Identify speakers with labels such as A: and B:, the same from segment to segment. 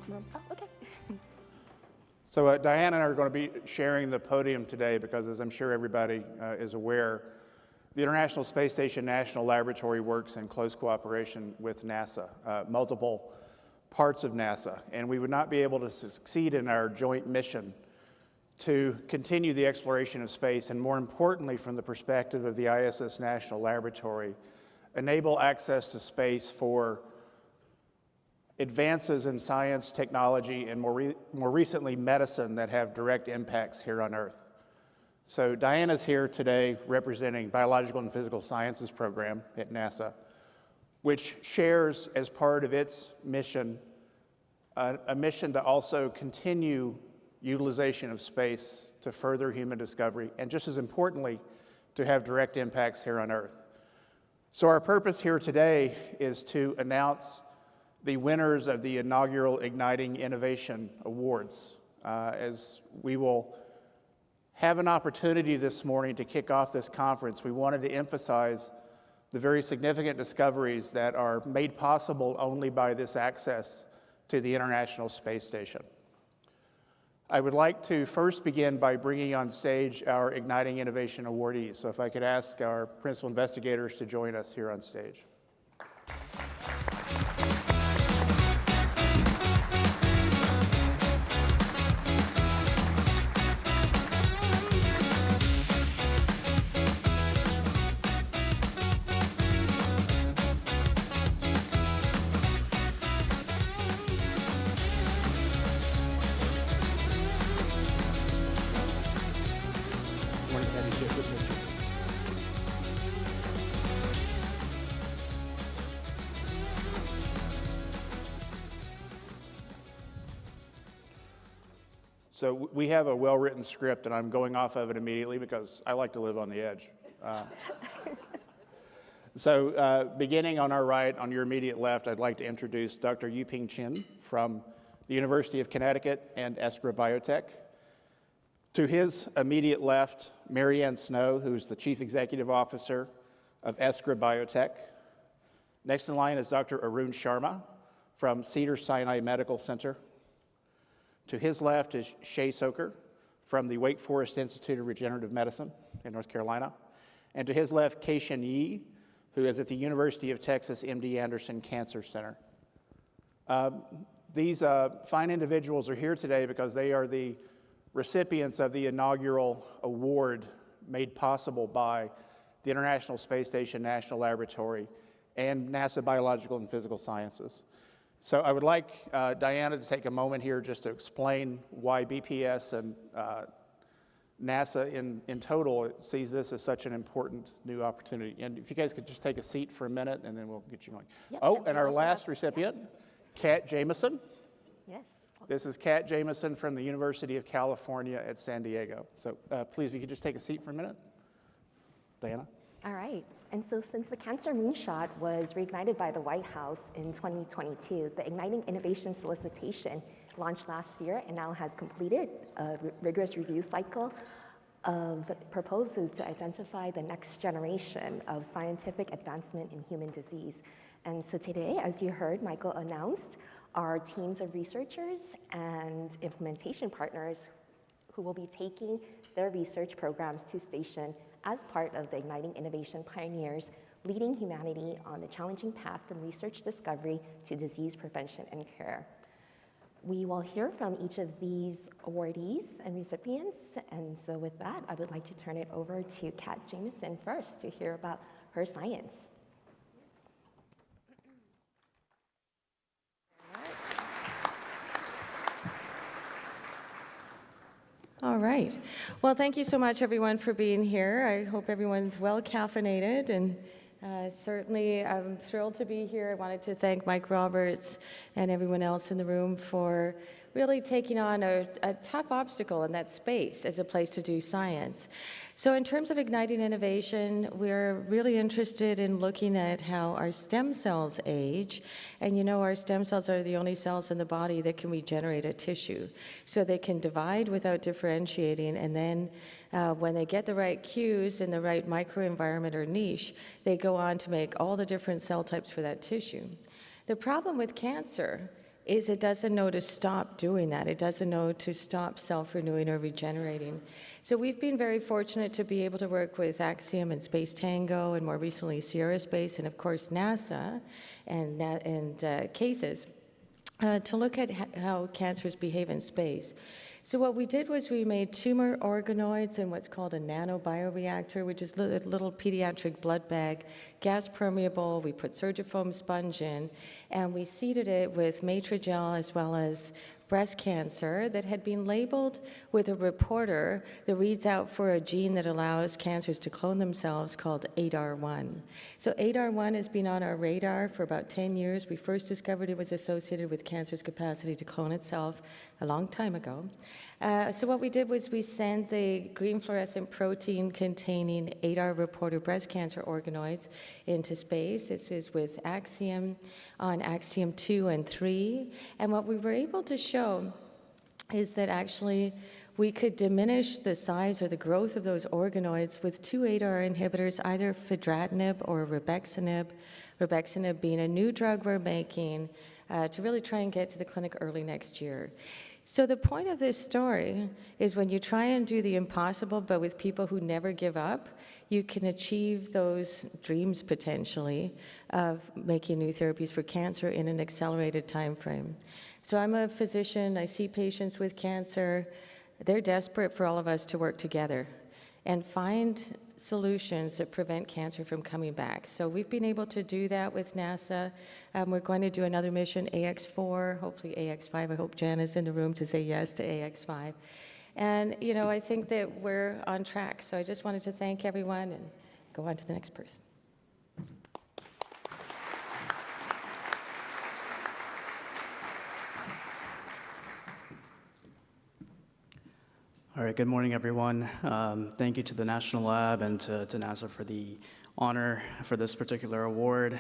A: room. Oh, okay.
B: So Diana and I are going to be sharing the podium today because, as I'm sure everybody is aware, the International Space Station National Laboratory works in close cooperation with NASA, multiple parts of NASA, and we would not be able to succeed in our joint mission to continue the exploration of space, and more importantly, from the perspective of the ISS National Laboratory, enable access to space for advances in science, technology, and more recently, medicine that have direct impacts here on Earth. So Diana's here today representing Biological and Physical Sciences program at NASA, which shares as part of its mission, a mission to also continue utilization of space to further human discovery, and just as importantly, to have direct impacts here on Earth. So our purpose here today is to announce the winners of the inaugural Igniting Innovation Awards, as we will have an opportunity this morning to kick off this conference. We wanted to emphasize the very significant discoveries that are made possible only by this access to the International Space Station. I would like to first begin by bringing on stage our Igniting Innovation awardees. So if I could ask our principal investigators to join us here on stage. So we have a well-written script, and I'm going off of it immediately because I like to live on the edge. Beginning on our right, on your immediate left, I'd like to introduce Dr. Yuping Chin from the University of Connecticut and ESSRA Biotech. To his immediate left, Marianne Snow, who's the Chief Executive Officer of ESSRA Biotech. Next in line is Dr. Arun Sharma from Cedars-Sinai Medical Center. To his left is Shay Soker from the Wake Forest Institute of Regenerative Medicine in North Carolina. And to his left, Kei-Shin Yi, who is at the University of Texas MD Anderson Cancer Center. These fine individuals are here today because they are the recipients of the inaugural award made possible by the International Space Station National Laboratory and NASA Biological and Physical Sciences. So I would like Diana to take a moment here just to explain why BPS and NASA in total sees this as such an important new opportunity. And if you guys could just take a seat for a minute, and then we'll get you going. Yep, oh, and our last recipient, Kat Jamison.
A: Yes.
B: This is Kat Jamison from the University of California at San Diego. So please, if you could just take a seat for a minute. Diana.
A: All right. And so since the Cancer Moonshot was reignited by the White House in 2022, the Igniting Innovation solicitation launched last year and now has completed a rigorous review cycle of proposals to identify the next generation of scientific advancement in human disease. And so today, as you heard Michael announced, our teams of researchers and implementation partners who will be taking their research programs to station as part of the Igniting Innovation Pioneers, leading humanity on the challenging path from research discovery to disease prevention and care. We will hear from each of these awardees and recipients, and so with that, I would like to turn it over to Kat Jamison first to hear about her science.
C: All right. Well, thank you so much, everyone, for being here. I hope everyone's well caffeinated, and certainly I'm thrilled to be here. I wanted to thank Mike Roberts and everyone else in the room for really taking on a tough obstacle in that space as a place to do science. So in terms of igniting innovation, we're really interested in looking at how our stem cells age. And you know, our stem cells are the only cells in the body that can regenerate a tissue. So they can divide without differentiating, and then when they get the right cues in the right microenvironment or niche, they go on to make all the different cell types for that tissue. The problem with cancer is it doesn't know to stop doing that. It doesn't know to stop self-renewing or regenerating. So we've been very fortunate to be able to work with Axiom and Space Tango, and more recently Sierra Space, and of course NASA and CASES, to look at how cancers behave in space. So what we did was we made tumor organoids in what's called a nanobioreactor, which is a little pediatric blood bag, gas permeable. We put Surgifoam sponge in, and we seeded it with Matrigel as well as breast cancer that had been labeled with a reporter that reads out for a gene that allows cancers to clone themselves called ADAR1. So ADAR1 has been on our radar for about 10 years. We first discovered it was associated with cancer's capacity to clone itself a long time ago. So what we did was we sent the green fluorescent protein containing ADAR reporter breast cancer organoids into space. This is with Axiom on Axiom 2 and 3. And what we were able to show is that actually we could diminish the size or the growth of those organoids with 2 ADAR inhibitors, either fedratinib or rebexinib, rebexinib being a new drug we're making to really try and get to the clinic early next year. So the point of this story is when you try and do the impossible, but with people who never give up, you can achieve those dreams potentially of making new therapies for cancer in an accelerated time frame. So I'm a physician, I see patients with cancer. They're desperate for all of us to work together and find solutions that prevent cancer from coming back. So we've been able to do that with NASA. We're going to do another mission, AX4, hopefully AX5. I hope Jan is in the room to say yes to AX5. And, you know, I think that we're on track. So I just wanted to thank everyone and go on to the next person.
D: All right, good morning, everyone. Thank you to the National Lab and to NASA for the honor for this particular award.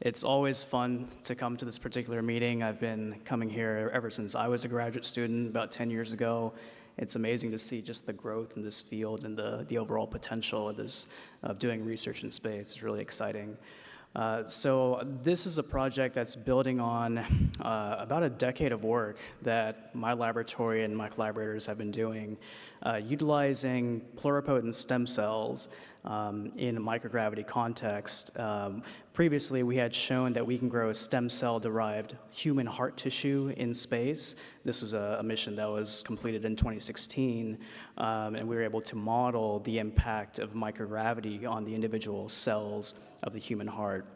D: It's always fun to come to this particular meeting. I've been coming here ever since I was a graduate student about 10 years ago. It's amazing to see just the growth in this field and the overall potential of doing research in space. It's really exciting. So this is a project that's building on about a decade of work that my laboratory and my collaborators have been doing, utilizing pluripotent stem cells in a microgravity context. Previously, we had shown that we can grow stem cell-derived human heart tissue in space. This was a mission that was completed in 2016, and we were able to model the impact of microgravity on the individual cells of the human heart.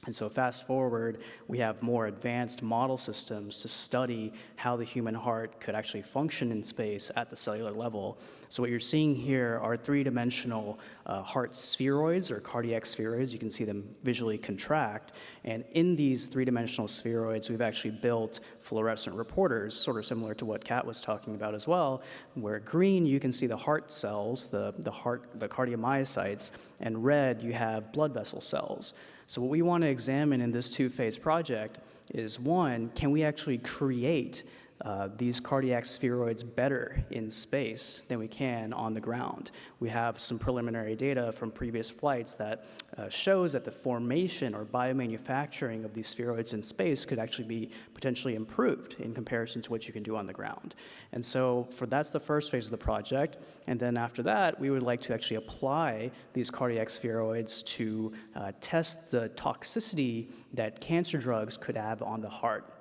D: And so fast forward, we have more advanced model systems to study how the human heart could actually function in space at the cellular level. So what you're seeing here are three-dimensional heart spheroids or cardiac spheroids. You can see them visually contract. And in these three-dimensional spheroids, we've actually built fluorescent reporters, sort of similar to what Kat was talking about as well, where green, you can see the heart cells, the cardiomyocytes, and red, you have blood vessel cells. So what we want to examine in this two-phase project is, one, can we actually create these cardiac spheroids better in space than we can on the ground? We have some preliminary data from previous flights that shows that the formation or biomanufacturing of these spheroids in space could actually be potentially improved in comparison to what you can do on the ground. And so that's the first phase of the project. And then after that, we would like to actually apply these cardiac spheroids to test the toxicity that cancer drugs could have on the heart.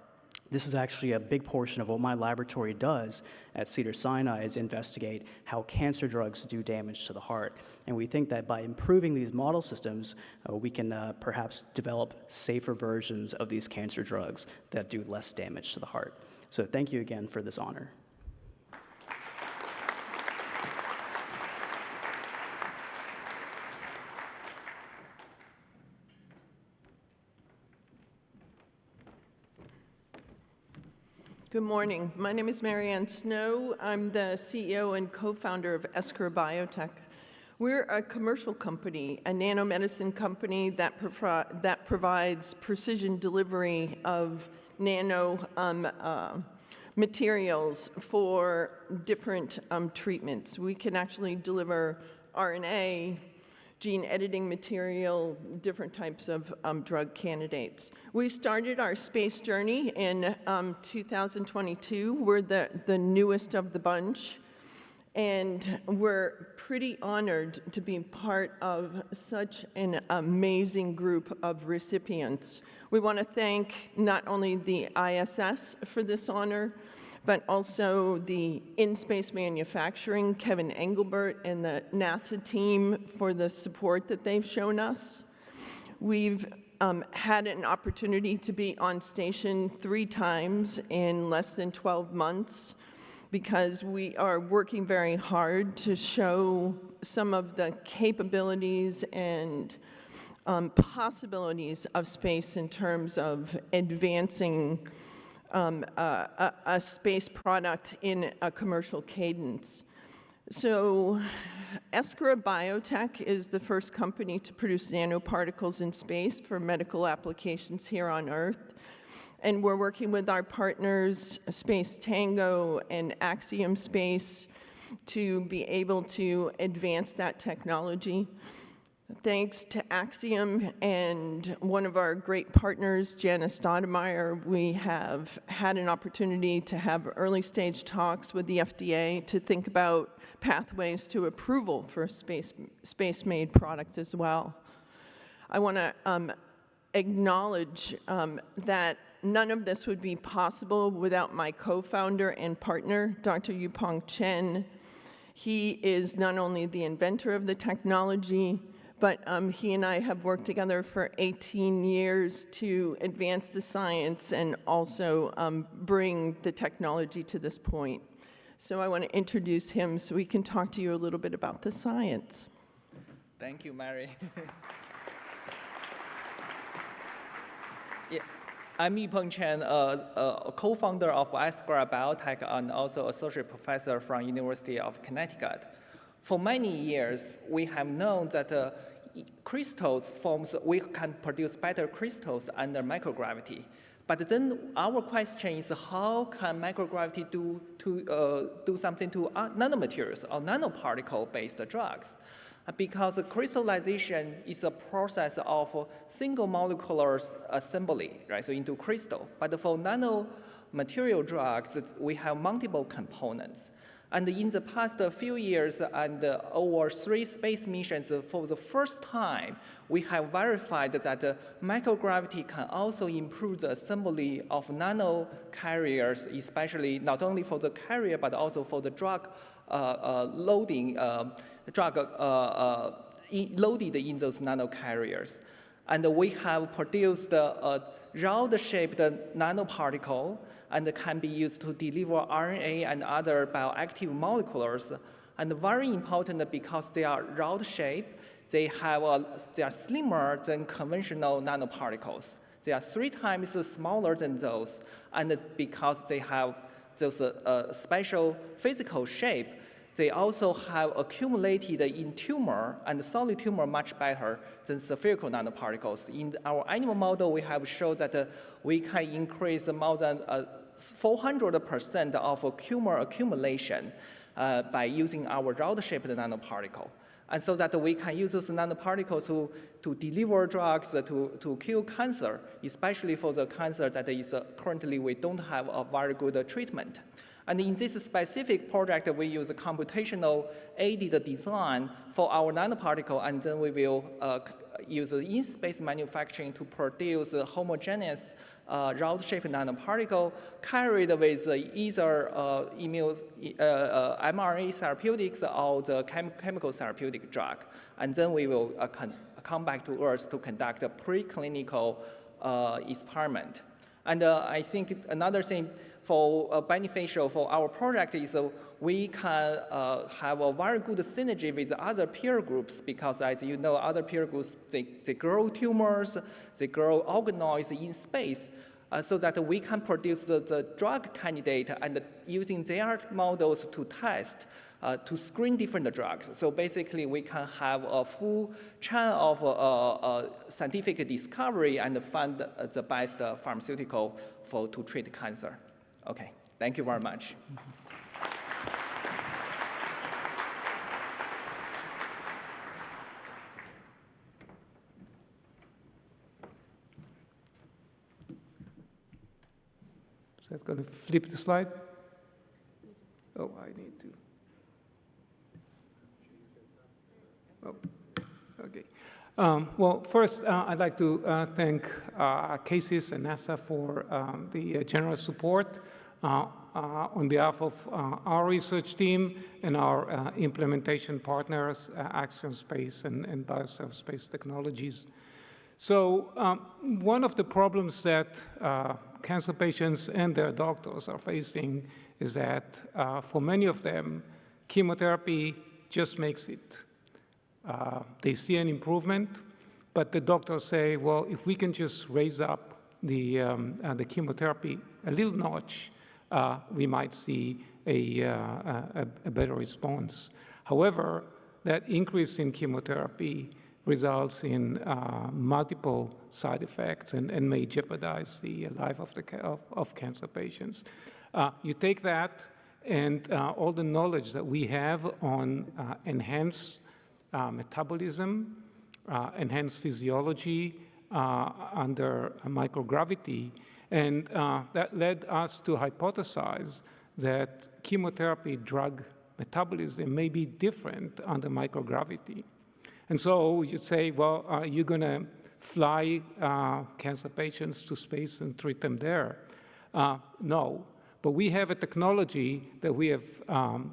D: This is actually a big portion of what my laboratory does at Cedars-Sinai, is investigate how cancer drugs do damage to the heart. And we think that by improving these model systems, we can perhaps develop safer versions of these cancer drugs that do less damage to the heart. So thank you again for this honor.
E: Good morning. My name is Marianne Snow. I'm the CEO and co-founder of ISSRDC Biotech. We're a commercial company, a nanomedicine company that provides precision delivery of nano materials for different treatments. We can actually deliver RNA gene editing material, different types of drug candidates. We started our space journey in 2022. We're the newest of the bunch, and we're pretty honored to be part of such an amazing group of recipients. We want to thank not only the ISS for this honor, but also the in-space manufacturing, Kevin Engelbert, and the NASA team for the support that they've shown us. We've had an opportunity to be on station 3 times in less than 12 months because we are working very hard to show some of the capabilities and possibilities of space in terms of advancing a space product in a commercial cadence. So ISSRDC Biotech is the first company to produce nanoparticles in space for medical applications here on Earth. And we're working with our partners, Space Tango and Axiom Space, to be able to advance that technology. Thanks to Axiom and one of our great partners, Janice Stoudemire, we have had an opportunity to have early stage talks with the FDA to think about pathways to approval for space-made products as well. I want to acknowledge that none of this would be possible without my co-founder and partner, Dr. Yupeng Chen. He is not only the inventor of the technology, but he and I have worked together for 18 years to advance the science and also bring the technology to this point. So I want to introduce him so we can talk to you a little bit about the science.
F: Thank you, Mary. Yeah. I'm Yupeng Chen, a co-founder of ISSRDC Biotech and also associate professor from University of Connecticut. For many years, we have known that crystals forms, we can produce better crystals under microgravity. But then our question is, how can microgravity do something to nanomaterials or nanoparticle-based drugs? Because crystallization is a process of single molecular assembly, right, so into crystal. But for nanomaterial drugs, we have multiple components. And in the past few years and over 3 space missions, for the first time, we have verified that microgravity can also improve the assembly of nano carriers, especially not only for the carrier, but also for the drug loading, loaded in those nanocarriers. And we have produced a round-shaped nanoparticle and can be used to deliver RNA and other bioactive molecules. And very important because they are round-shaped, they are slimmer than conventional nanoparticles. They are 3 times smaller than those. And because they have those special physical shape, they also have accumulated in tumor and solid tumor much better than spherical nanoparticles. In our animal model, we have shown that we can increase more than 400% of tumor accumulation by using our round-shaped nanoparticle. And so that we can use those nanoparticles to deliver drugs to kill cancer, especially for the cancer that is currently we don't have a very good treatment. And in this specific project, we use a computational aided design for our nanoparticle, and then we will use in-space manufacturing to produce a homogeneous round-shaped nanoparticle carried with either mRNA therapeutics or the chemical therapeutic drug. And then we will come back to Earth to conduct a preclinical experiment. And I think another thing for beneficial for our project is we can have a very good synergy with other peer groups because, as you know, other peer groups, they grow tumors, they grow organoids in space, so that we can produce the drug candidate and using their models to test, to screen different drugs. So basically, we can have a full chain of scientific discovery and find the best pharmaceutical to treat cancer. Okay, thank you very much.
G: Is that going to flip the slide? Oh, I need to. Oh, okay. Well, first, I'd like to thank CASIS and NASA for the generous support on behalf of our research team and our implementation partners, Axiom Space and BioServe Space Technologies. So one of the problems that cancer patients and their doctors are facing is that for many of them, chemotherapy just makes it. They see an improvement, but the doctors say, well, if we can just raise up the chemotherapy a little notch, we might see a better response. However, that increase in chemotherapy results in multiple side effects and may jeopardize the life of cancer patients. You take that and all the knowledge that we have on enhanced metabolism, enhanced physiology under microgravity, and that led us to hypothesize that chemotherapy drug metabolism may be different under microgravity. And so you say, well, are you going to fly cancer patients to space and treat them there? No. But we have a technology that we have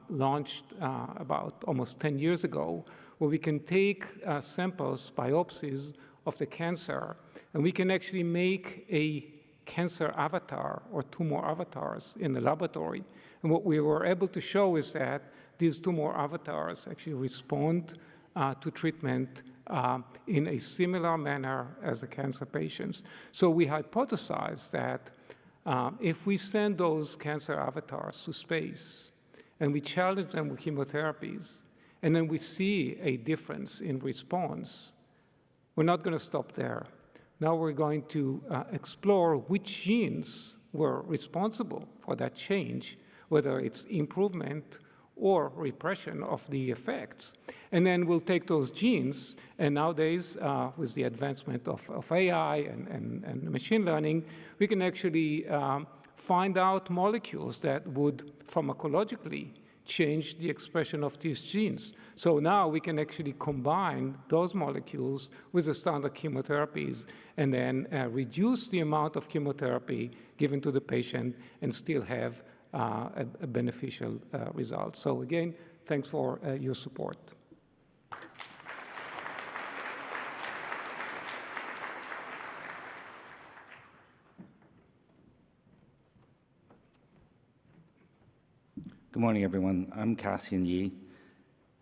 G: launched about almost 10 years ago, where we can take samples, biopsies of the cancer, and we can actually make a cancer avatar or tumor avatars in the laboratory. And what we were able to show is that these tumor avatars actually respond to treatment in a similar manner as the cancer patients. So we hypothesized that if we send those cancer avatars to space and we challenge them with chemotherapies, and then we see a difference in response, we're not going to stop there. Now we're going to explore which genes were responsible for that change, whether it's improvement or repression of the effects. And then we'll take those genes, and nowadays, with the advancement of AI and machine learning, we can actually find out molecules that would pharmacologically change the expression of these genes. So now we can actually combine those molecules with the standard chemotherapies and then reduce the amount of chemotherapy given to the patient and still have a beneficial result. So again, thanks for your support.
H: Good morning, everyone. I'm Cassian Yi.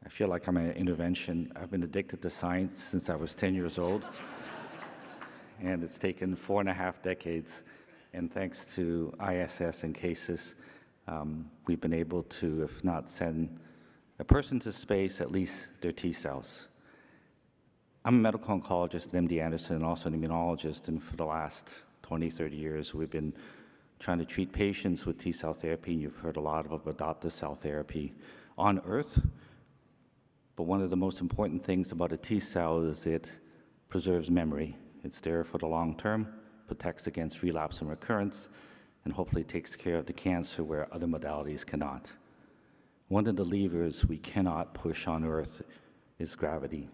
H: I feel like I'm an intervention. I've been addicted to science since I was 10 years old, and it's taken 4.5 decades. And thanks to ISS and CASIS, we've been able to, if not send a person to space, at least their T cells. I'm a medical oncologist at MD Anderson and also an immunologist, and for the last 20, 30 years, we've been trying to treat patients with T-cell therapy. You've heard a lot of adoptive cell therapy on Earth. But one of the most important things about a T-cell is it preserves memory. It's there for the long term, protects against relapse and recurrence, and hopefully takes care of the cancer where other modalities cannot. One of the levers we cannot push on Earth is gravity.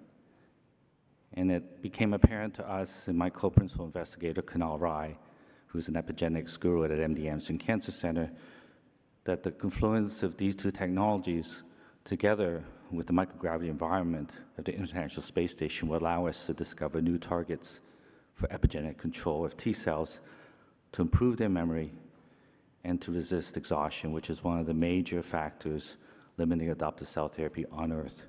H: And it became apparent to us and my co-principal investigator, Kunal Rai, who's an epigenetics guru at MD Anderson Cancer Center, that the confluence of these two technologies together with the microgravity environment of the International Space Station will allow us to discover new targets for epigenetic control of T cells to improve their memory and to resist exhaustion, which is one of the major factors limiting adoptive cell therapy on Earth.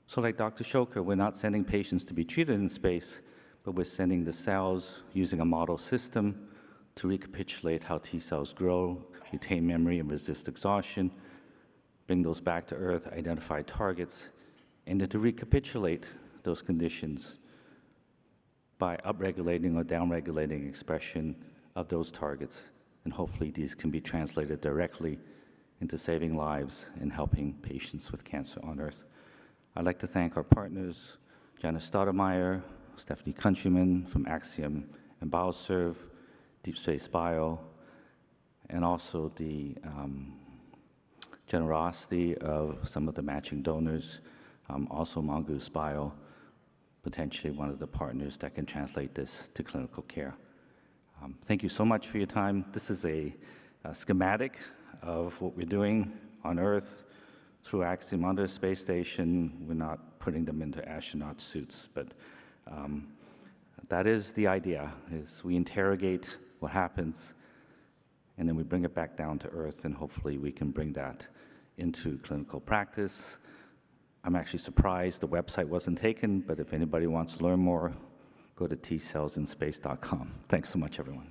H: So like Dr. Shoker, we're not sending patients to be treated in space, but we're sending the cells using a model system to recapitulate how T cells grow, retain memory, and resist exhaustion, bring those back to Earth, identify targets, and then to recapitulate those conditions by upregulating or downregulating expression of those targets. And hopefully these can be translated directly into saving lives and helping patients with cancer on Earth. I'd like to thank our partners, Janice Stoudemire, Stephanie Countryman from Axiom and BioServe, Deep Space Bio, and also the generosity of some of the matching donors, also Mongoose Bio, potentially one of the partners that can translate this to clinical care. Thank you so much for your time. This is a schematic of what we're doing on Earth through Axiom on the space station. We're not putting them into astronaut suits, but that is the idea, is we interrogate what happens, and then we bring it back down to Earth, and hopefully we can bring that into clinical practice. I'm actually surprised the website wasn't taken, but if anybody wants to learn more, go to tcellsinspace.com. Thanks so much, everyone.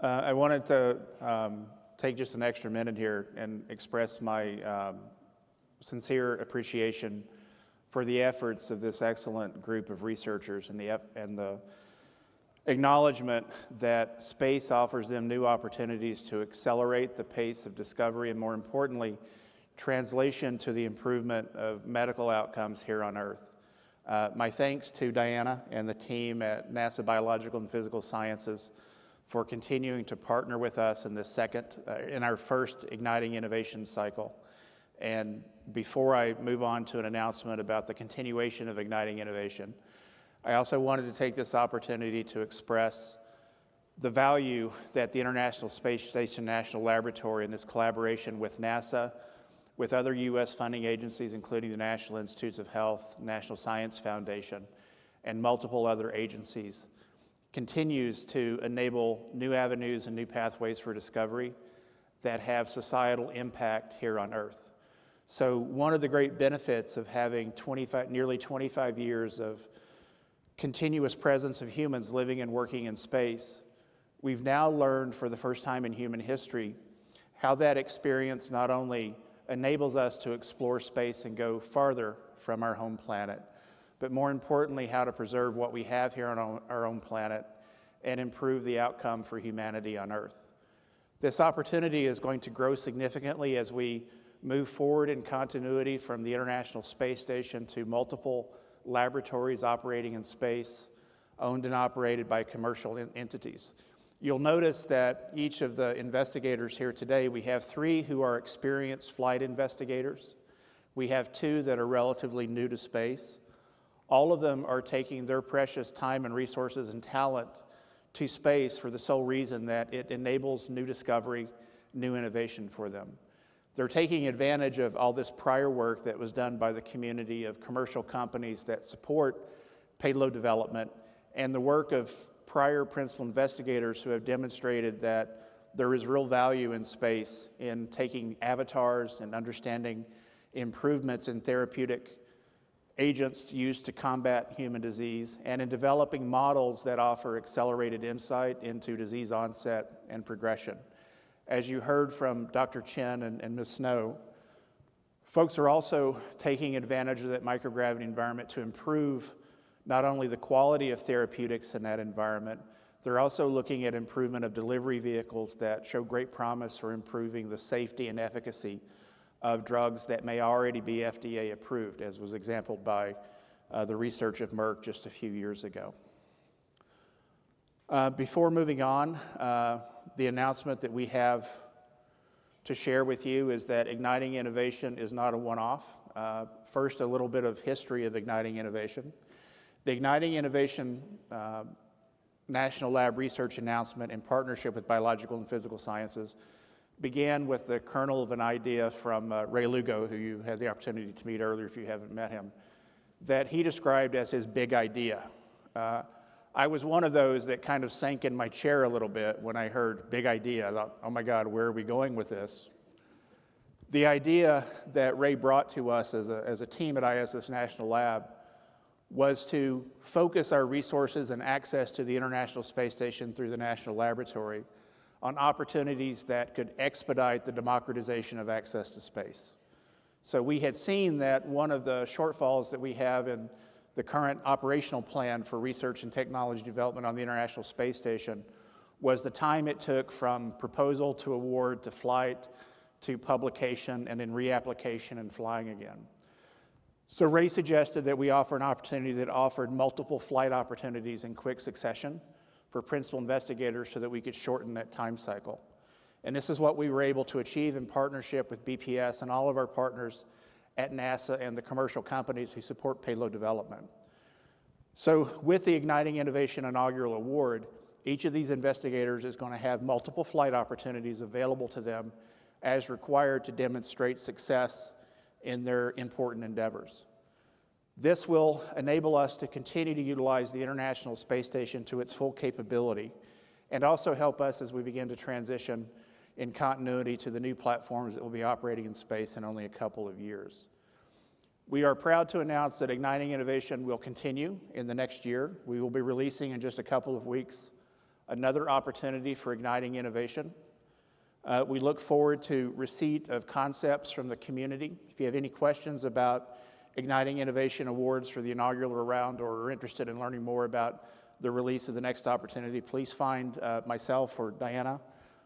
B: I wanted to take just an extra minute here and express my sincere appreciation for the efforts of this excellent group of researchers and the acknowledgement that space offers them new opportunities to accelerate the pace of discovery and, more importantly, translation to the improvement of medical outcomes here on Earth. My thanks to Diana and the team at NASA Biological and Physical Sciences for continuing to partner with us in this in our first Igniting Innovation cycle. And before I move on to an announcement about the continuation of Igniting Innovation, I also wanted to take this opportunity to express the value that the International Space Station National Laboratory and this collaboration with NASA, with other U.S. funding agencies, including the National Institutes of Health, National Science Foundation, and multiple other agencies, continues to enable new avenues and new pathways for discovery that have societal impact here on Earth. So one of the great benefits of having nearly 25 years of continuous presence of humans living and working in space, we've now learned for the first time in human history how that experience not only enables us to explore space and go farther from our home planet, but more importantly, how to preserve what we have here on our own planet and improve the outcome for humanity on Earth. This opportunity is going to grow significantly as we move forward in continuity from the International Space Station to multiple laboratories operating in space, owned and operated by commercial entities. You'll notice that each of the investigators here today, we have 3 who are experienced flight investigators. We have 2 that are relatively new to space. All of them are taking their precious time and resources and talent to space for the sole reason that it enables new discovery, new innovation for them. They're taking advantage of all this prior work that was done by the community of commercial companies that support payload development and the work of prior principal investigators who have demonstrated that there is real value in space in taking avatars and understanding improvements in therapeutic agents used to combat human disease, and in developing models that offer accelerated insight into disease onset and progression. As you heard from Dr. Chen and Ms. Snow, folks are also taking advantage of that microgravity environment to improve not only the quality of therapeutics in that environment, they're also looking at improvement of delivery vehicles that show great promise for improving the safety and efficacy of drugs that may already be FDA approved, as was exampled by the research of Merck just a few years ago. Before moving on, the announcement that we have to share with you is that Igniting Innovation is not a one-off. First, a little bit of history of Igniting Innovation. The Igniting Innovation National Lab research announcement in partnership with Biological and Physical Sciences began with the kernel of an idea from Ray Lugo, who you had the opportunity to meet earlier if you haven't met him, that he described as his big idea. I was one of those that kind of sank in my chair a little bit when I heard big idea. I thought, oh my God, where are we going with this? The idea that Ray brought to us as a team at ISS National Lab was to focus our resources and access to the International Space Station through the National Laboratory on opportunities that could expedite the democratization of access to space. So we had seen that one of the shortfalls that we have in the current operational plan for research and technology development on the International Space Station was the time it took from proposal to award to flight to publication and then reapplication and flying again. So Ray suggested that we offer an opportunity that offered multiple flight opportunities in quick succession for principal investigators so that we could shorten that time cycle. And this is what we were able to achieve in partnership with BPS and all of our partners at NASA and the commercial companies who support payload development. So with the Igniting Innovation Inaugural Award, each of these investigators is going to have multiple flight opportunities available to them as required to demonstrate success in their important endeavors. This will enable us to continue to utilize the International Space Station to its full capability and also help us as we begin to transition in continuity to the new platforms that will be operating in space in only a couple of years. We are proud to announce that Igniting Innovation will continue in the next year. We will be releasing in just a couple of weeks another opportunity for Igniting Innovation. We look forward to receipt of concepts from the community. If you have any questions about Igniting Innovation Awards for the inaugural round or are interested in learning more about the release of the next opportunity, please find myself or Diana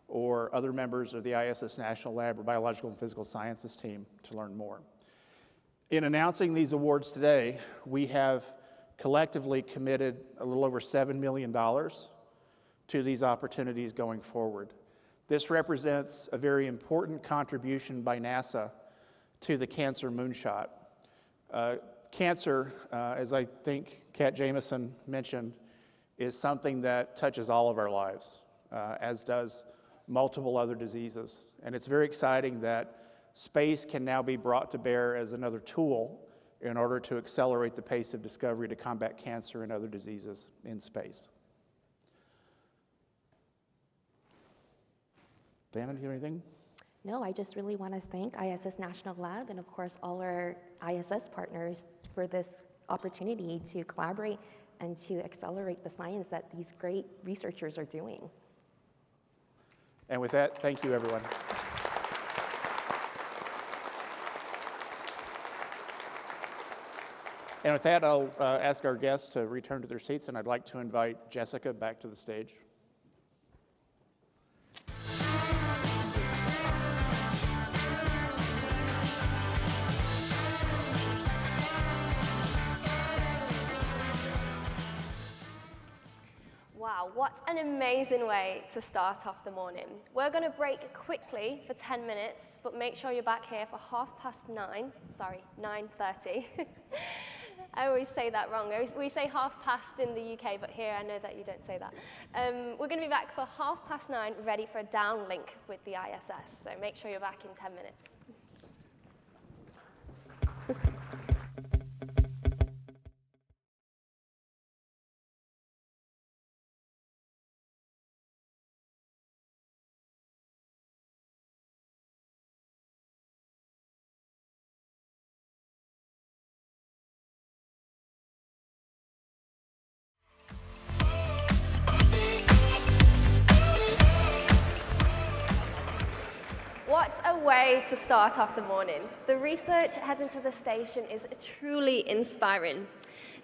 B: or other members of the ISS National Lab or Biological and Physical Sciences team to learn more. In announcing these awards today, we have collectively committed a little over $7 million to these opportunities going forward. This represents a very important contribution by NASA to the Cancer Moonshot. Cancer, as I think Kat Jameson mentioned, is something that touches all of our lives, as does multiple other diseases. And it's very exciting that space can now be brought to bear as another tool in order to accelerate the pace of discovery to combat cancer and other diseases in space. Diana, do you have anything?
A: No, I just really want to thank ISS National Lab and, of course, all our ISS partners for this opportunity to collaborate and to accelerate the science that these great researchers are doing.
B: And with that, thank you, everyone. And with that, I'll ask our guests to return to their seats, and I'd like to invite Jessica back to the stage.
I: Wow, what an amazing way to start off the morning. We're going to break quickly for 10 minutes, but make sure you're back here for 9:30. Sorry, 9:30. I always say that wrong. We say 9:30 in the UK, but here I know that you don't say that. We're going to be back for 9:30, ready for a downlink with the ISS. So make sure you're back in 10 minutes. What a way to start off the morning. The research heading to the station is truly inspiring.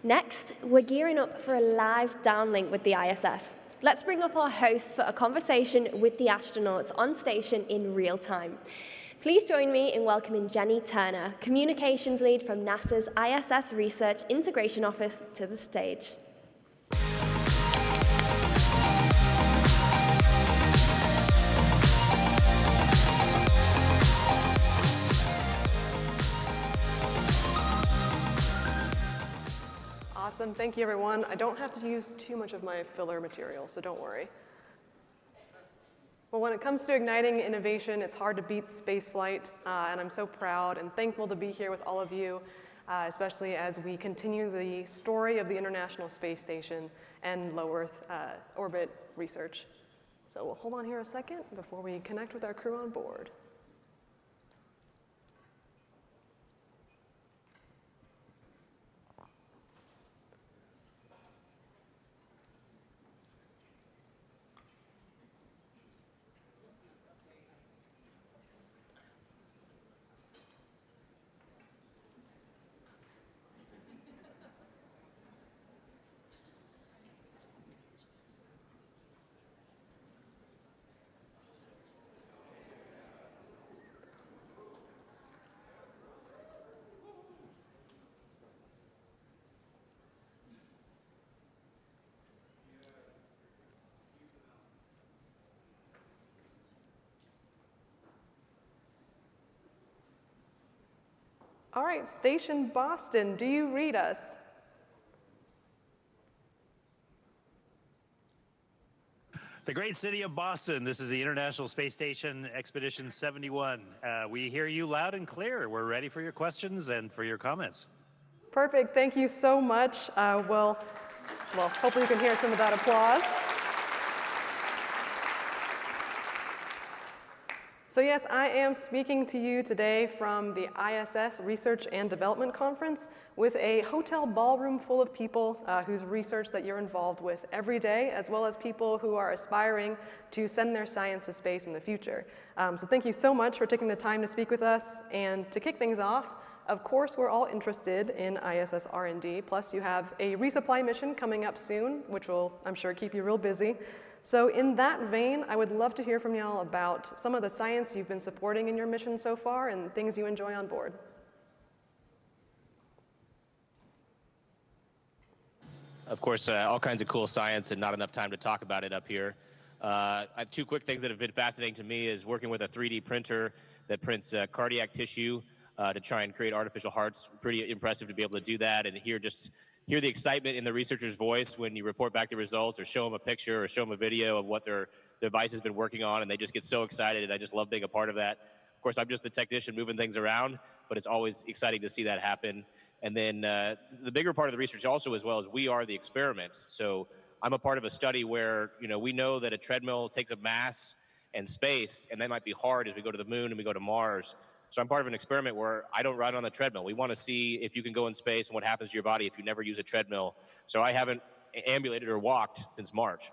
I: Next, we're gearing up for a live downlink with the ISS. Let's bring up our host for a conversation with the astronauts on station in real time. Please join me in welcoming Jenny Turner, Communications Lead from NASA's ISS Research Integration Office, to the stage.
J: Awesome, thank you everyone. I don't have to use too much of my filler material, so don't worry. Well, when it comes to igniting innovation, it's hard to beat spaceflight, and I'm so proud and thankful to be here with all of you, especially as we continue the story of the International Space Station and low Earth orbit research. So we'll hold on here a second before we connect with our crew on board. All right, Station Boston, do you read us?
K: The great city of Boston. This is the International Space Station Expedition 71. We hear you loud and clear. We're ready for your questions and for your comments.
J: Perfect, thank you so much. Well, hopefully you can hear some of that applause. So yes, I am speaking to you today from the ISS Research and Development Conference with a hotel ballroom full of people whose research that you're involved with every day, as well as people who are aspiring to send their science to space in the future. So thank you so much for taking the time to speak with us. And to kick things off, of course, we're all interested in ISS R&D, plus you have a resupply mission coming up soon, which will, I'm sure, keep you real busy. So in that vein, I would love to hear from y'all about some of the science you've been supporting in your mission so far and things you enjoy on board.
L: Of course, all kinds of cool science and not enough time to talk about it up here. I have two quick things that have been fascinating to me is working with a 3D printer that prints cardiac tissue to try and create artificial hearts. Pretty impressive to be able to do that and hear the excitement in the researcher's voice when you report back the results or show them a picture or show them a video of what their device has been working on, and they just get so excited, and I just love being a part of that. Of course, I'm just the technician moving things around, but it's always exciting to see that happen. And then the bigger part of the research also as well is we are the experiment. So I'm a part of a study where we know that a treadmill takes up mass and space, and that might be hard as we go to the moon and we go to Mars. So I'm part of an experiment where I don't ride on the treadmill. We want to see if you can go in space and what happens to your body if you never use a treadmill. So I haven't ambulated or walked since March.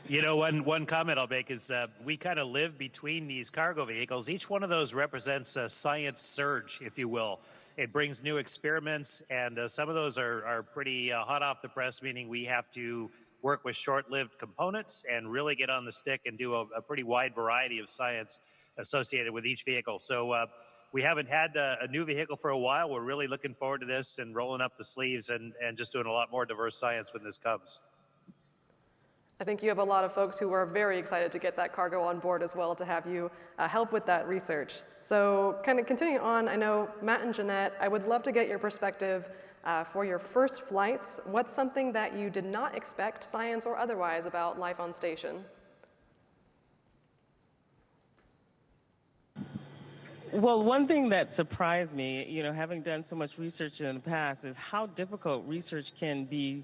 K: One comment I'll make is we kind of live between these cargo vehicles. Each one of those represents a science surge, if you will. It brings new experiments, and some of those are pretty hot off the press, meaning we have to work with short-lived components and really get on the stick and do a pretty wide variety of science associated with each vehicle. So we haven't had a new vehicle for a while. We're really looking forward to this and rolling up the sleeves and just doing a lot more diverse science when this comes.
J: I think you have a lot of folks who are very excited to get that cargo on board as well to have you help with that research. So kind of continuing on, I know Matt and Jeanette, I would love to get your perspective for your first flights. What's something that you did not expect, science or otherwise, about life on station?
M: Well, one thing that surprised me, having done so much research in the past, is how difficult research can be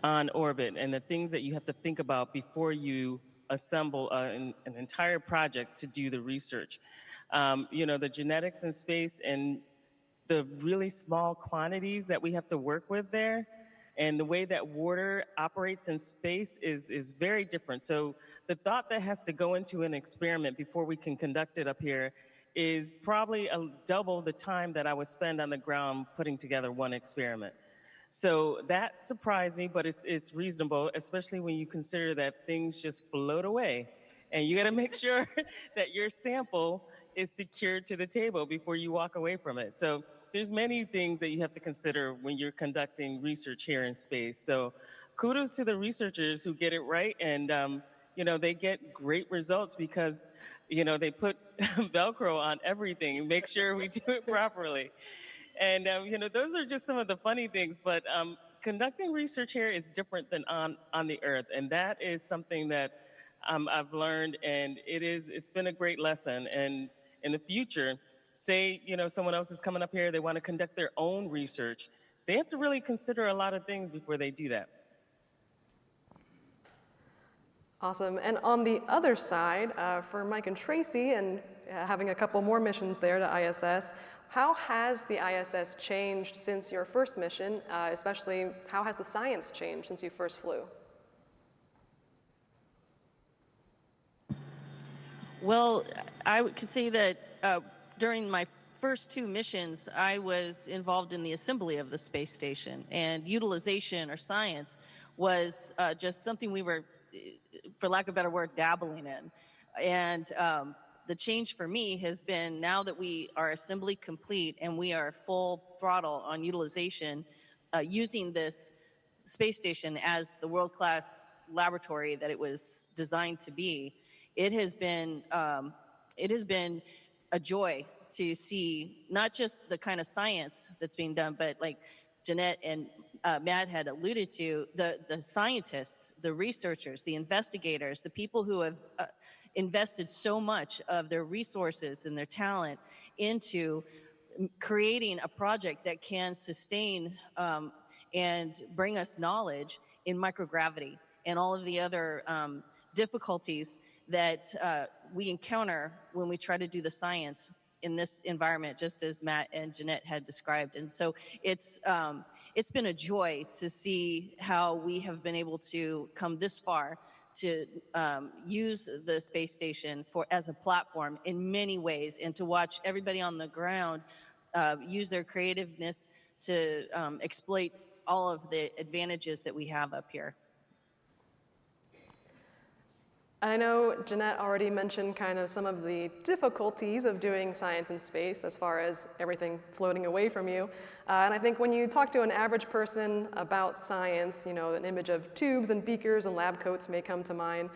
M: on orbit and the things that you have to think about before you assemble an entire project to do the research. The genetics in space and the really small quantities that we have to work with there, and the way that water operates in space is very different. So the thought that has to go into an experiment before we can conduct it up here is probably double the time that I would spend on the ground putting together one experiment. So that surprised me, but it's reasonable, especially when you consider that things just float away. And you gotta make sure that your sample is secured to the table before you walk away from it. So there's many things that you have to consider when you're conducting research here in space. So kudos to the researchers who get it right, and they get great results because they put Velcro on everything and make sure we do it properly. And those are just some of the funny things, but conducting research here is different than on the Earth, and that is something that I've learned, and it's been a great lesson. And in the future, say someone else is coming up here, they want to conduct their own research, they have to really consider a lot of things before they do that.
J: Awesome. And on the other side, for Mike and Tracy, and having a couple more missions there to ISS, how has the ISS changed since your first mission, especially how has the science changed since you first flew?
N: Well, I could say that during my first two missions, I was involved in the assembly of the space station, and utilization or science was just something we were, for lack of a better word, dabbling in. And the change for me has been now that we are assembly complete and we are full throttle on utilization, using this space station as the world-class laboratory that it was designed to be. It has been it has been a joy to see not just the kind of science that's being done, but like Jeanette and Matt had alluded to, the scientists, the researchers, the investigators, the people who have invested so much of their resources and their talent into creating a project that can sustain and bring us knowledge in microgravity and all of the other difficulties that we encounter when we try to do the science in this environment, just as Matt and Jeanette had described. And so it's been a joy to see how we have been able to come this far to use the space station as a platform in many ways, and to watch everybody on the ground use their creativeness to exploit all of the advantages that we have up here.
J: I know Jeanette already mentioned kind of some of the difficulties of doing science in space as far as everything floating away from you. And I think when you talk to an average person about science, an image of tubes and beakers and lab coats may come to mind.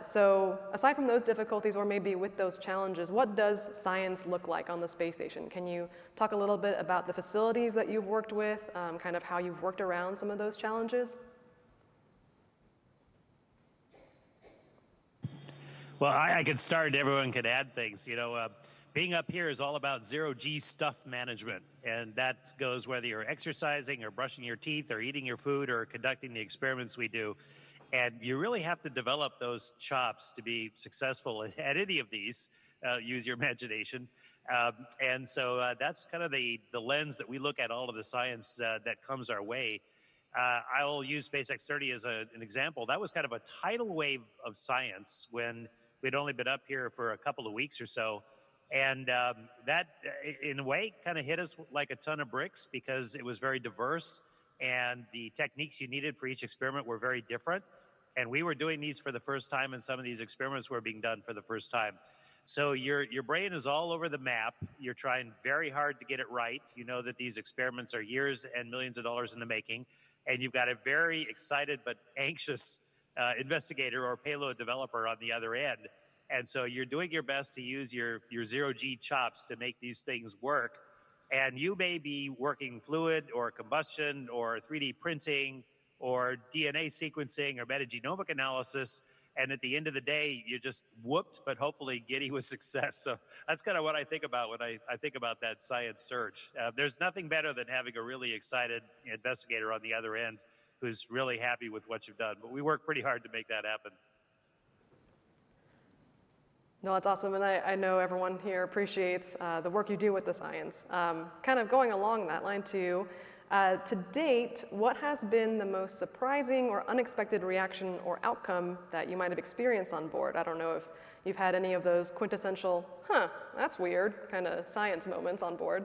J: So aside from those difficulties, or maybe with those challenges, what does science look like on the space station? Can you talk a little bit about the facilities that you've worked with, kind of how you've worked around some of those challenges?
K: Well, I could start, everyone could add things. Being up here is all about zero-G stuff management, and that goes whether you're exercising or brushing your teeth or eating your food or conducting the experiments we do. And you really have to develop those chops to be successful at any of these. Use your imagination. And so that's kind of the lens that we look at all of the science that comes our way. I'll use SpaceX 30 as an example. That was kind of a tidal wave of science when we'd only been up here for a couple of weeks or so. And that, in a way, kind of hit us like a ton of bricks because it was very diverse and the techniques you needed for each experiment were very different. And we were doing these for the first time, and some of these experiments were being done for the first time. So your brain is all over the map. You're trying very hard to get it right. You know that these experiments are years and millions of dollars in the making. And you've got a very excited but anxious investigator or payload developer on the other end. And so you're doing your best to use your zero-G chops to make these things work. And you may be working fluid or combustion or 3D printing or DNA sequencing or metagenomic analysis. And at the end of the day, you're just whooped, but hopefully giddy with success. So that's kind of what I think about when I think about that science search. There's nothing better than having a really excited investigator on the other end who's really happy with what you've done. But we work pretty hard to make that happen.
J: No, that's awesome, and I know everyone here appreciates the work you do with the science. Kind of going along that line too, to date, what has been the most surprising or unexpected reaction or outcome that you might have experienced on board? I don't know if you've had any of those quintessential, that's weird, kind of science moments on board.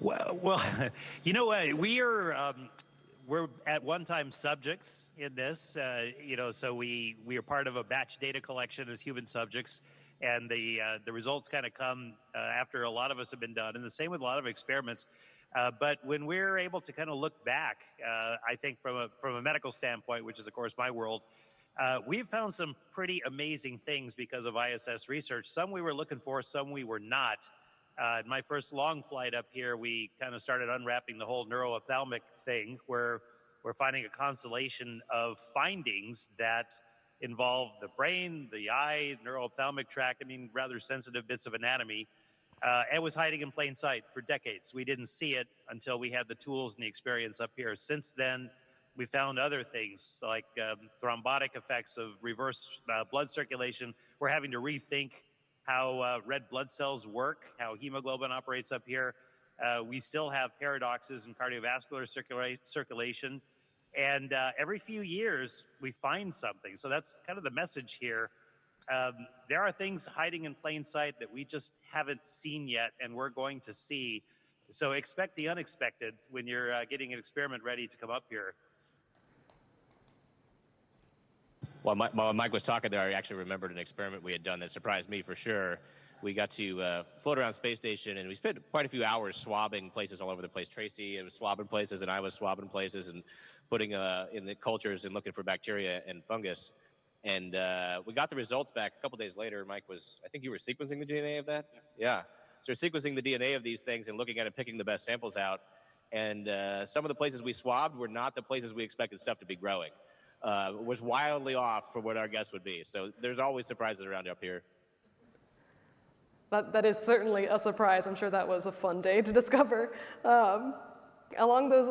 K: Well, we're at one time subjects in this, so we are part of a batch data collection as human subjects, and the results kind of come after a lot of us have been done, and the same with a lot of experiments. But when we're able to kind of look back, I think from a medical standpoint, which is of course my world, we've found some pretty amazing things because of ISS research. Some we were looking for, some we were not. In my first long flight up here, we kind of started unwrapping the whole neuroophthalmic thing, where we're finding a constellation of findings that involve the brain, the eye, neuroophthalmic tract, rather sensitive bits of anatomy. It was hiding in plain sight for decades. We didn't see it until we had the tools and the experience up here. Since then, we found other things like thrombotic effects of reverse blood circulation. We're having to rethink how red blood cells work, how hemoglobin operates up here. We still have paradoxes in cardiovascular circulation. And every few years, we find something. So that's kind of the message here. There are things hiding in plain sight that we just haven't seen yet, and we're going to see. So expect the unexpected when you're getting an experiment ready to come up here.
L: While Mike was talking there, I actually remembered an experiment we had done that surprised me for sure. we got to float around space station, and we spent quite a few hours swabbing places all over the place. Tracy was swabbing places, and I was swabbing places and putting in the cultures and looking for bacteria and fungus. And we got the results back a couple days later. Mike I think you were sequencing the DNA of that? Yeah. So we're sequencing the DNA of these things and looking at it, picking the best samples out. And some of the places we swabbed were not the places we expected stuff to be growing. It was wildly off from what our guess would be. So there's always surprises around up here.
J: That is certainly a surprise. I'm sure that was a fun day to discover. Along those,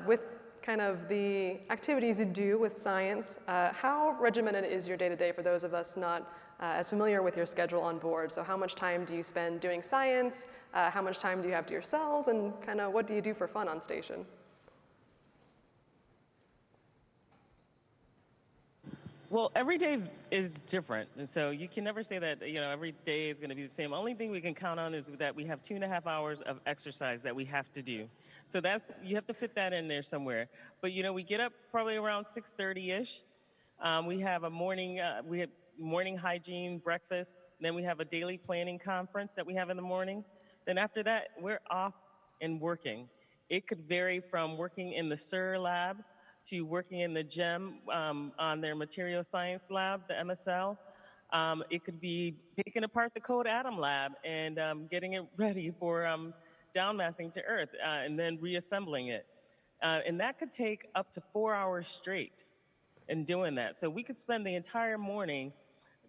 J: with kind of the activities you do with science, how regimented is your day-to-day for those of us not as familiar with your schedule on board? So how much time do you spend doing science? How much time do you have to yourselves? And kind of what do you do for fun on station?
M: Well, every day is different, and so you can never say that every day is going to be the same. Only thing we can count on is that we have 2.5 hours of exercise that we have to do. So you have to fit that in there somewhere. But we get up probably around 6:30-ish. We have a morning hygiene breakfast. Then we have a daily planning conference that we have in the morning. Then after that, we're off and working. It could vary from working in the SIR lab to working in the GEM on their material science lab, the MSL. It could be taking apart the cold atom lab and getting it ready for downmassing to Earth and then reassembling it. And that could take up to 4 hours straight in doing that. So we could spend the entire morning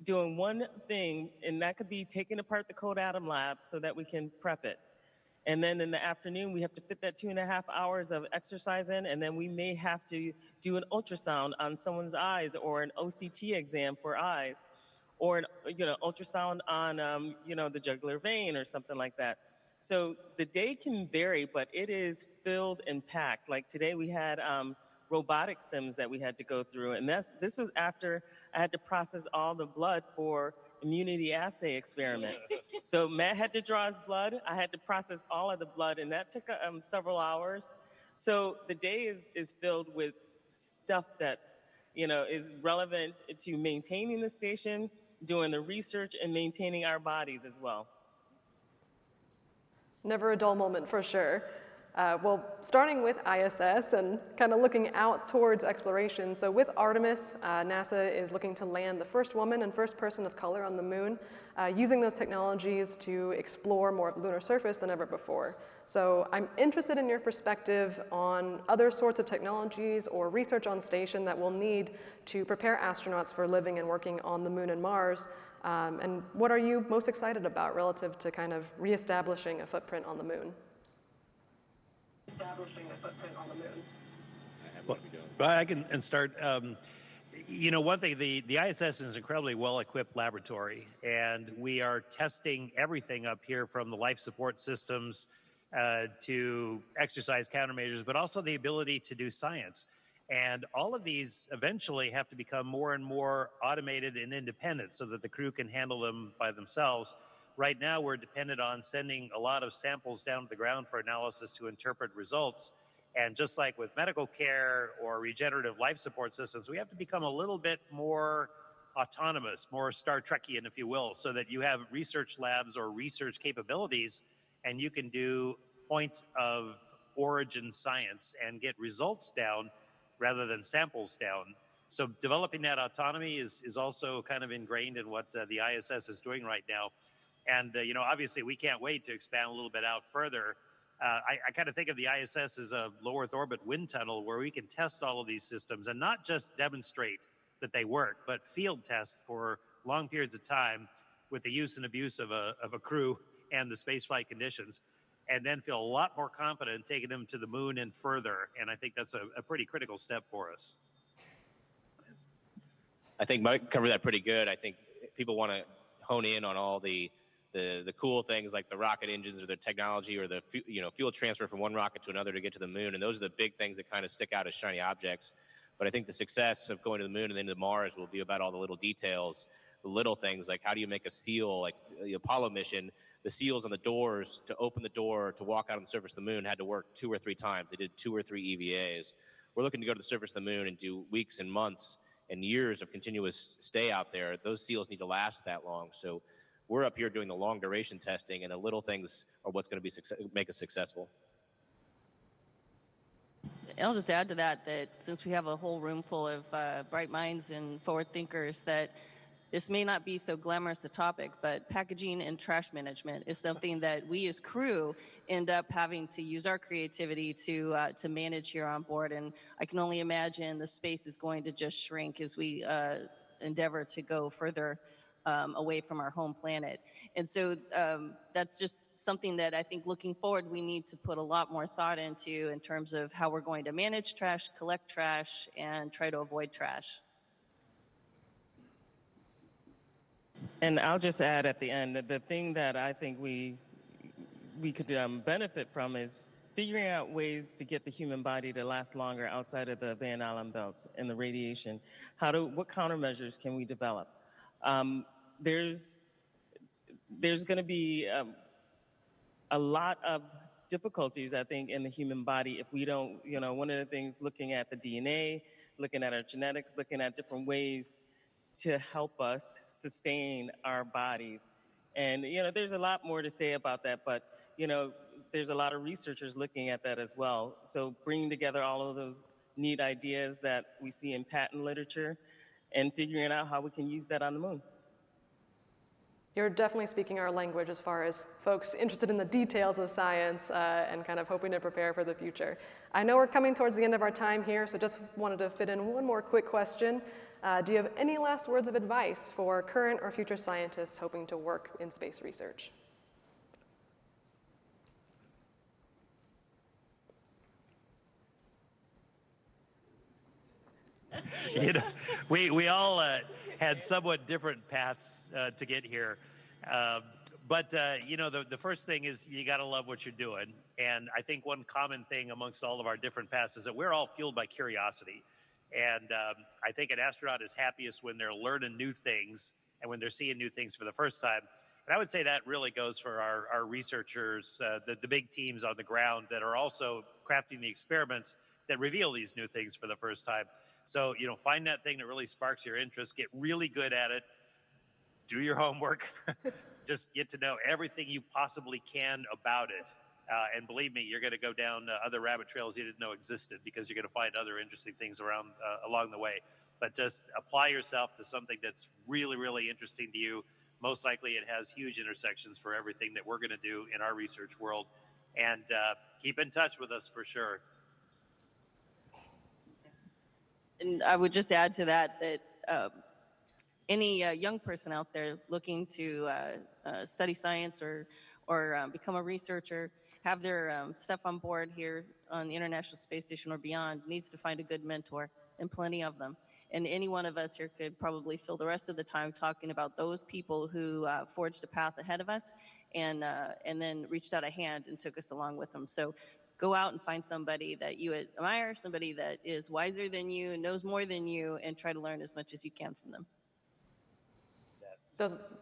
M: doing one thing, and that could be taking apart the cold atom lab so that we can prep it. And then in the afternoon, we have to fit that 2.5 hours of exercise in, and then we may have to do an ultrasound on someone's eyes or an OCT exam for eyes, or an ultrasound on the jugular vein or something like that. So the day can vary, but it is filled and packed. Like today we had robotic sims that we had to go through, and this was after I had to process all the blood for immunity assay experiment. So Matt had to draw his blood. I had to process all of the blood, and that took several hours. So the day is filled with stuff that is relevant to maintaining the station, doing the research, and maintaining our bodies as well.
J: Never a dull moment for sure. Well, starting with ISS and kind of looking out towards exploration. So with Artemis, NASA is looking to land the first woman and first person of color on the moon, using those technologies to explore more of the lunar surface than ever before. So I'm interested in your perspective on other sorts of technologies or research on station that we'll need to prepare astronauts for living and working on the moon and Mars. And what are you most excited about relative to kind of reestablishing a footprint on the moon?
K: Well, I can start. One thing, the ISS is an incredibly well-equipped laboratory, and we are testing everything up here from the life support systems to exercise countermeasures, but also the ability to do science. And all of these eventually have to become more and more automated and independent so that the crew can handle them by themselves. Right now, we're dependent on sending a lot of samples down to the ground for analysis to interpret results. And just like with medical care or regenerative life support systems, we have to become a little bit more autonomous, more Star Trekian, if you will, so that you have research labs or research capabilities and you can do point of origin science and get results down rather than samples down. So developing that autonomy is also kind of ingrained in what the ISS is doing right now. And, obviously we can't wait to expand a little bit out further. I kind of think of the ISS as a low Earth orbit wind tunnel where we can test all of these systems and not just demonstrate that they work, but field test for long periods of time with the use and abuse of a crew and the spaceflight conditions, and then feel a lot more confident taking them to the moon and further. And I think that's a pretty critical step for us.
L: I think Mike covered that pretty good. I think people want to hone in on all the cool things like the rocket engines or the technology or the fuel transfer from one rocket to another to get to the moon. And those are the big things that kind of stick out as shiny objects. But I think the success of going to the moon and then to Mars will be about all the little details, the little things like how do you make a seal, like the Apollo mission, the seals on the doors to open the door to walk out on the surface of the moon had to work 2 or 3 times. They did 2 or 3 EVAs. We're looking to go to the surface of the moon and do weeks and months and years of continuous stay out there. Those seals need to last that long. So We're up here doing the long duration testing, and the little things are what's going to make us successful.
N: And I'll just add to that, that since we have a whole room full of bright minds and forward thinkers, that this may not be so glamorous a topic, but packaging and trash management is something that we as crew end up having to use our creativity to manage here on board. And I can only imagine the space is going to just shrink as we endeavor to go further away from our home planet. And so that's just something that I think looking forward, we need to put a lot more thought into in terms of how we're going to manage trash, collect trash, and try to avoid trash.
M: And I'll just add at the end that the thing that I think we could benefit from is figuring out ways to get the human body to last longer outside of the Van Allen belt and the radiation. What countermeasures can we develop? There's going to be a lot of difficulties, I think, in the human body if we don't, one of the things, looking at the DNA, looking at our genetics, looking at different ways to help us sustain our bodies. And, there's a lot more to say about that, but, there's a lot of researchers looking at that as well. So bringing together all of those neat ideas that we see in patent literature and figuring out how we can use that on the moon.
J: You're definitely speaking our language as far as folks interested in the details of science and kind of hoping to prepare for the future. I know we're coming towards the end of our time here, so just wanted to fit in one more quick question. Do you have any last words of advice for current or future scientists hoping to work in space research?
K: We all had somewhat different paths to get here. But the first thing is you got to love what you're doing. And I think one common thing amongst all of our different paths is that we're all fueled by curiosity. And I think an astronaut is happiest when they're learning new things and when they're seeing new things for the first time. And I would say that really goes for our researchers, the big teams on the ground that are also crafting the experiments that reveal these new things for the first time. So, find that thing that really sparks your interest, get really good at it, do your homework, just get to know everything you possibly can about it. And believe me, you're going to go down other rabbit trails you didn't know existed because you're going to find other interesting things around along the way. But just apply yourself to something that's really, really interesting to you. Most likely it has huge intersections for everything that we're going to do in our research world. And keep in touch with us for sure.
N: And I would just add to that any young person out there looking to study science or become a researcher, have their stuff on board here on the International Space Station or beyond, needs to find a good mentor, and plenty of them. And any one of us here could probably fill the rest of the time talking about those people who forged a path ahead of us and then reached out a hand and took us along with them. So go out and find somebody that you admire, somebody that is wiser than you, knows more than you, and try to learn as much as you can from them.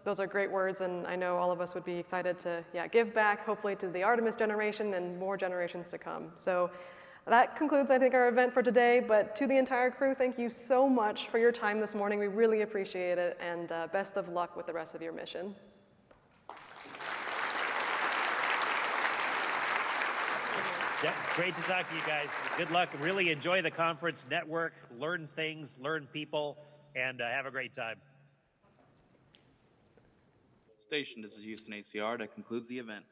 J: Those are great words, and I know all of us would be excited to give back, hopefully, to the Artemis generation and more generations to come. So that concludes, I think, our event for today, but to the entire crew, thank you so much for your time this morning. We really appreciate it, and best of luck with the rest of your mission.
K: Yeah, great to talk to you guys. Good luck. Really enjoy the conference, network, learn things, learn people, and have a great time.
O: Station, this is Houston ACR. That concludes the event.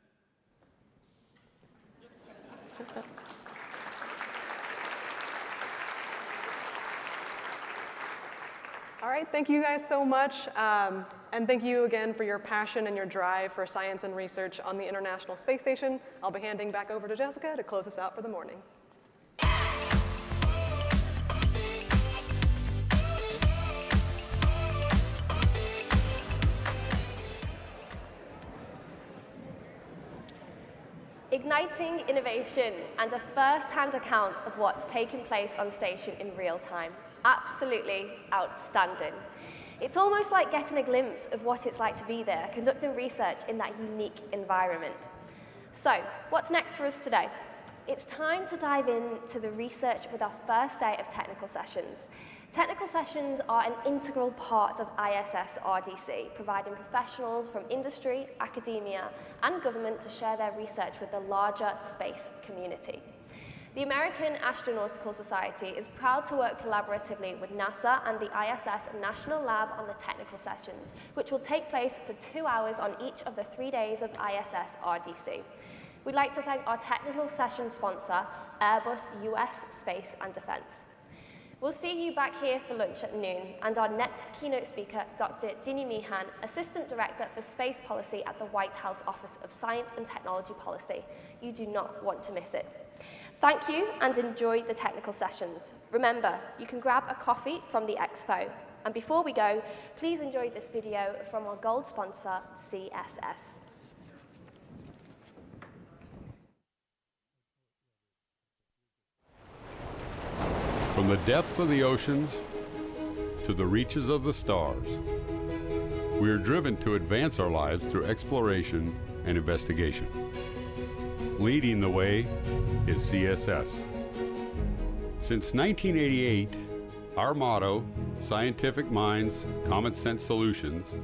J: All right, thank you guys so much. And thank you again for your passion and your drive for science and research on the International Space Station. I'll be handing back over to Jessica to close us out for the morning.
I: Igniting innovation and a first-hand account of what's taken place on station in real time. Absolutely outstanding. It's almost like getting a glimpse of what it's like to be there, conducting research in that unique environment. So, what's next for us today? It's time to dive into the research with our first day of technical sessions. Technical sessions are an integral part of ISSRDC, providing professionals from industry, academia, and government to share their research with the larger space community. The American Astronautical Society is proud to work collaboratively with NASA and the ISS National Lab on the technical sessions, which will take place for 2 hours on each of the 3 days of ISSRDC. We'd like to thank our technical session sponsor, Airbus US Space and Defense. We'll see you back here for lunch at noon, and our next keynote speaker, Dr. Ginny Meehan, Assistant Director for Space Policy at the White House Office of Science and Technology Policy. You do not want to miss it. Thank you, and enjoy the technical sessions. Remember, you can grab a coffee from the expo. And before we go, please enjoy this video from our gold sponsor, CSS.
P: From the depths of the oceans to the reaches of the stars, we are driven to advance our lives through exploration and investigation. Leading the way is CSS. Since 1988, our motto, Scientific Minds, Common Sense Solutions,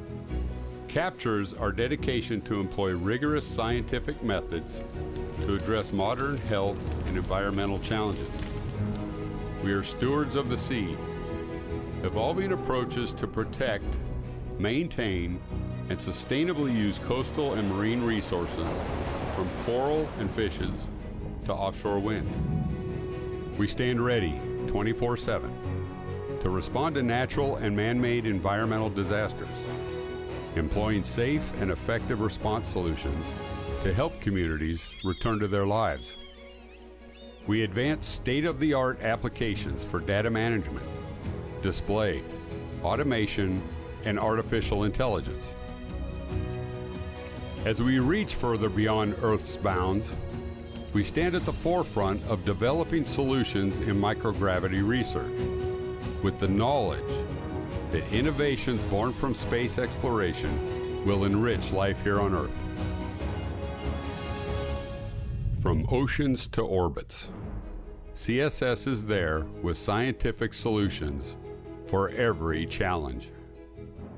P: captures our dedication to employ rigorous scientific methods to address modern health and environmental challenges. We are stewards of the sea, evolving approaches to protect, maintain, and sustainably use coastal and marine resources from coral and fishes to offshore wind. We stand ready 24/7 to respond to natural and man-made environmental disasters, employing safe and effective response solutions to help communities return to their lives. We advance state-of-the-art applications for data management, display, automation, and artificial intelligence. As we reach further beyond Earth's bounds, we stand at the forefront of developing solutions in microgravity research, with the knowledge that innovations born from space exploration will enrich life here on Earth. From oceans to orbits, CSS is there with scientific solutions for every challenge.